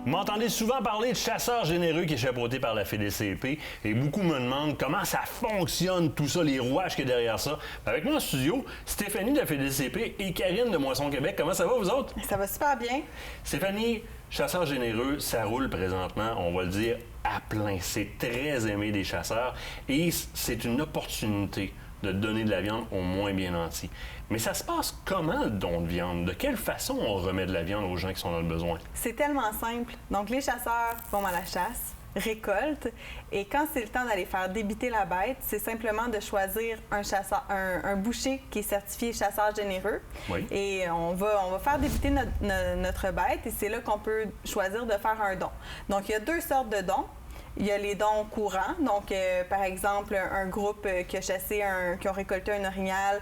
Vous m'entendez souvent parler de chasseurs généreux qui est chapeauté par la FDCP et beaucoup me demandent comment ça fonctionne, tout ça, les rouages qu'il y a derrière ça. Avec moi en studio, Stéphanie de la FDCP et Karine de Moisson Québec. Comment ça va, vous autres? Ça va super bien. Stéphanie, chasseurs généreux, ça roule présentement, on va le dire, à plein. C'est très aimé des chasseurs et c'est une opportunité de donner de la viande aux moins bien nantis. Mais ça se passe comment, le don de viande? De quelle façon on remet de la viande aux gens qui sont dans le besoin? C'est tellement simple. Donc, les chasseurs vont à la chasse, récoltent, et quand c'est le temps d'aller faire débiter la bête, c'est simplement de choisir un boucher qui est certifié chasseur généreux. Oui. Et on va faire débiter notre bête, et c'est là qu'on peut choisir de faire un don. Donc, il y a deux sortes de dons. Il y a les dons courants. Donc, par exemple, un groupe qui a chassé, qui a récolté un orignal,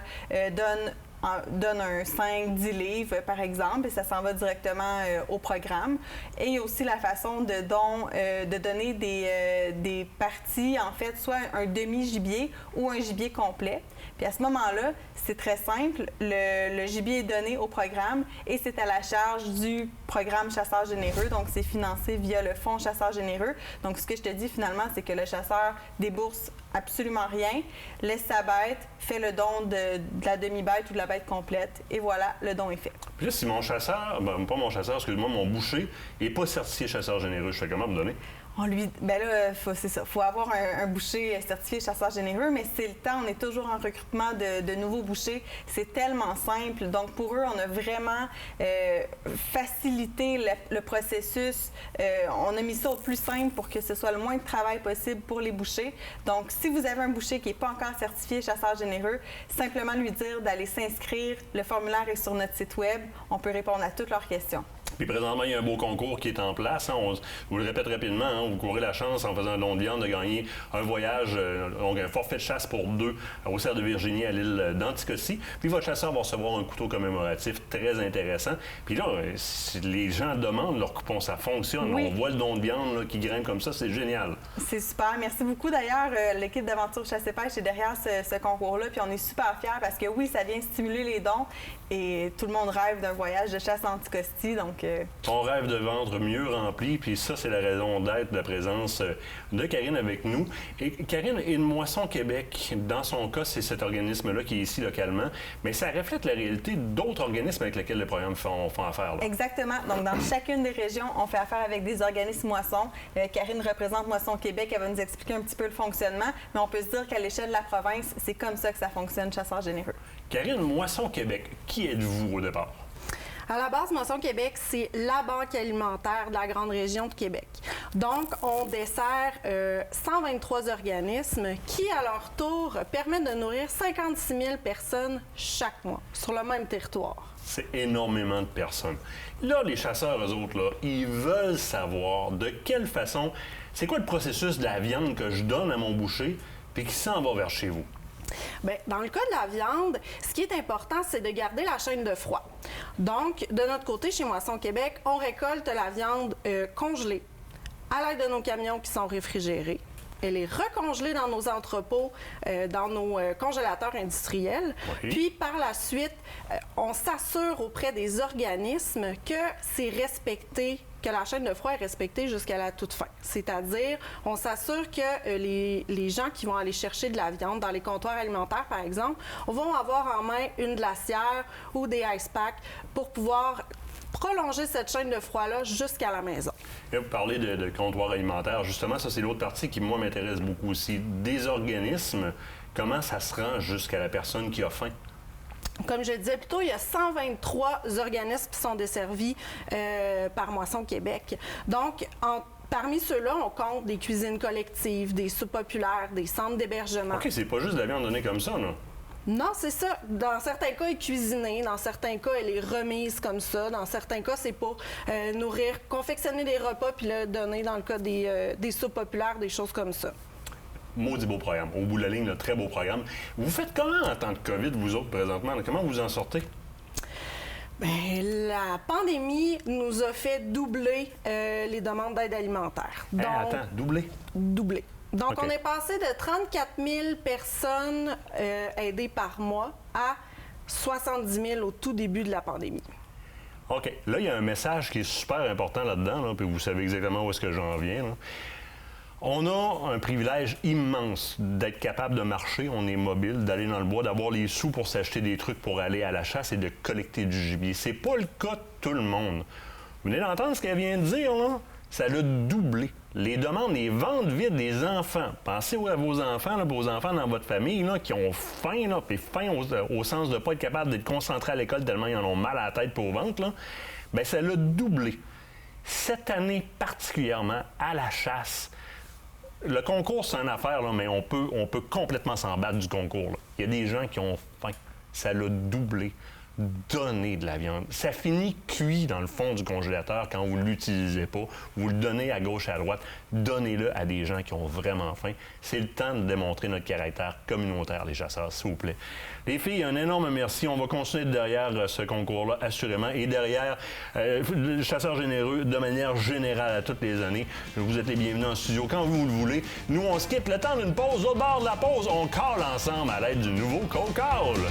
donne un 5-10 livres, par exemple, et ça s'en va directement au programme. Et il y a aussi la façon de donner des parties, en fait, soit un demi-gibier ou un gibier complet. Puis à ce moment-là, c'est très simple. Le gibier est donné au programme et c'est à la charge du programme Chasseurs généreux. Donc, c'est financé via le fonds Chasseurs généreux. Donc, ce que je te dis finalement, c'est que le chasseur débourse absolument rien, laisse sa bête, fait le don de la demi-bête ou de la bête complète et voilà, le don est fait. Puis là, si mon chasseur, pas mon chasseur, excuse-moi, mon boucher n'est pas certifié chasseur généreux, je fais comment me donner? C'est ça. Faut avoir un boucher certifié chasseur généreux, mais c'est le temps. On est toujours en recrutement de nouveaux bouchers. C'est tellement simple. Donc, pour eux, on a vraiment facilité le processus. On a mis ça au plus simple pour que ce soit le moins de travail possible pour les bouchers. Donc, si vous avez un boucher qui n'est pas encore certifié chasseur généreux, simplement lui dire d'aller s'inscrire. Le formulaire est sur notre site web. On peut répondre à toutes leurs questions. Puis présentement, il y a un beau concours qui est en place. Hein. Je vous le répète rapidement, hein, vous courez la chance en faisant un don de viande de gagner un voyage, donc un forfait de chasse pour 2 au cerf de Virginie à l'île d'Anticosti. Puis votre chasseur va recevoir un couteau commémoratif très intéressant. Puis là, si les gens demandent leur coupon, ça fonctionne. Oui. On voit le don de viande là, qui grimpe comme ça, c'est génial. C'est super. Merci beaucoup. D'ailleurs, l'équipe d'Aventure Chasse et Pêche est derrière ce concours-là. Puis on est super fiers parce que oui, ça vient stimuler les dons et tout le monde rêve d'un voyage de chasse à Anticosti. Donc, on rêve de ventre mieux rempli, puis ça, c'est la raison d'être de la présence de Karine avec nous. Et Karine est de Moisson Québec. Dans son cas, c'est cet organisme-là qui est ici localement, mais ça reflète la réalité d'autres organismes avec lesquels les programmes font affaire. Là. Exactement. Donc, dans chacune des régions, on fait affaire avec des organismes Moisson. Karine représente Moisson Québec. Elle va nous expliquer un petit peu le fonctionnement, mais on peut se dire qu'à l'échelle de la province, c'est comme ça que ça fonctionne, chasseurs généreux. Karine, Moisson Québec, qui êtes-vous au départ? À la base, Moisson Québec, c'est la banque alimentaire de la grande région de Québec. Donc, on dessert 123 organismes qui, à leur tour, permettent de nourrir 56 000 personnes chaque mois sur le même territoire. C'est énormément de personnes. Là, les chasseurs, eux autres, là, ils veulent savoir de quelle façon, c'est quoi le processus de la viande que je donne à mon boucher puis qui s'en va vers chez vous? Bien, dans le cas de la viande, ce qui est important, c'est de garder la chaîne de froid. Donc, de notre côté, chez Moisson Québec, on récolte la viande congelée à l'aide de nos camions qui sont réfrigérés. Elle est recongelée dans nos entrepôts, dans nos congélateurs industriels. Oui. Puis, par la suite, on s'assure auprès des organismes que c'est respecté, que la chaîne de froid est respectée jusqu'à la toute fin. C'est-à-dire, on s'assure que les gens qui vont aller chercher de la viande dans les comptoirs alimentaires, par exemple, vont avoir en main une glacière ou des ice packs pour pouvoir prolonger cette chaîne de froid-là jusqu'à la maison. Et vous parlez de comptoir alimentaire. Justement, ça, c'est l'autre partie qui, moi, m'intéresse beaucoup aussi. Des organismes, comment ça se rend jusqu'à la personne qui a faim? Comme je disais plus tôt, il y a 123 organismes qui sont desservis par Moisson Québec. Donc, parmi ceux-là, on compte des cuisines collectives, des soupes populaires, des centres d'hébergement. OK, c'est pas juste de la viande donnée comme ça, non? Non, c'est ça. Dans certains cas, elle est cuisinée. Dans certains cas, elle est remise comme ça. Dans certains cas, c'est pour confectionner des repas puis le donner dans le cas des soupes populaires, des choses comme ça. Maudit beau programme. Au bout de la ligne, un très beau programme. Vous faites comment en temps de COVID, vous autres, présentement? Comment vous en sortez? Bien, la pandémie nous a fait doubler les demandes d'aide alimentaire. Donc, Attends, doubler? Doubler. Donc, OK. on est passé de 34 000 personnes aidées par mois à 70 000 au tout début de la pandémie. OK. Là, il y a un message qui est super important là-dedans, là, puis vous savez exactement où est-ce que j'en viens. Là. On a un privilège immense d'être capable de marcher, on est mobile, d'aller dans le bois, d'avoir les sous pour s'acheter des trucs pour aller à la chasse et de collecter du gibier. C'est pas le cas de tout le monde. Vous venez d'entendre ce qu'elle vient de dire, là? Ça l'a doublé. Les demandes, les ventes vides des enfants. Pensez à vos enfants, là, vos enfants dans votre famille là, qui ont faim, là, puis faim au sens de ne pas être capable d'être concentrés à l'école tellement ils en ont mal à la tête pour au ventre. Là. Bien, ça l'a doublé. Cette année particulièrement, à la chasse, le concours, c'est une affaire, là, mais on peut complètement s'en battre du concours. Là. Il y a des gens qui ont faim. Ça l'a doublé. Donnez de la viande. Ça finit cuit dans le fond du congélateur quand vous ne l'utilisez pas. Vous le donnez à gauche et à droite. Donnez-le à des gens qui ont vraiment faim. C'est le temps de démontrer notre caractère communautaire, les chasseurs, s'il vous plaît. Les filles, un énorme merci. On va continuer derrière ce concours-là, assurément. Et derrière, le chasseur généreux, de manière générale, à toutes les années. Vous êtes les bienvenus en studio quand vous le voulez. Nous, on skip le temps d'une pause. Au bord de la pause, on call ensemble à l'aide du nouveau Cold Call.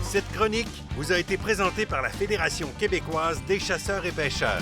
Cette chronique vous a été présentée par la Fédération québécoise des chasseurs et pêcheurs.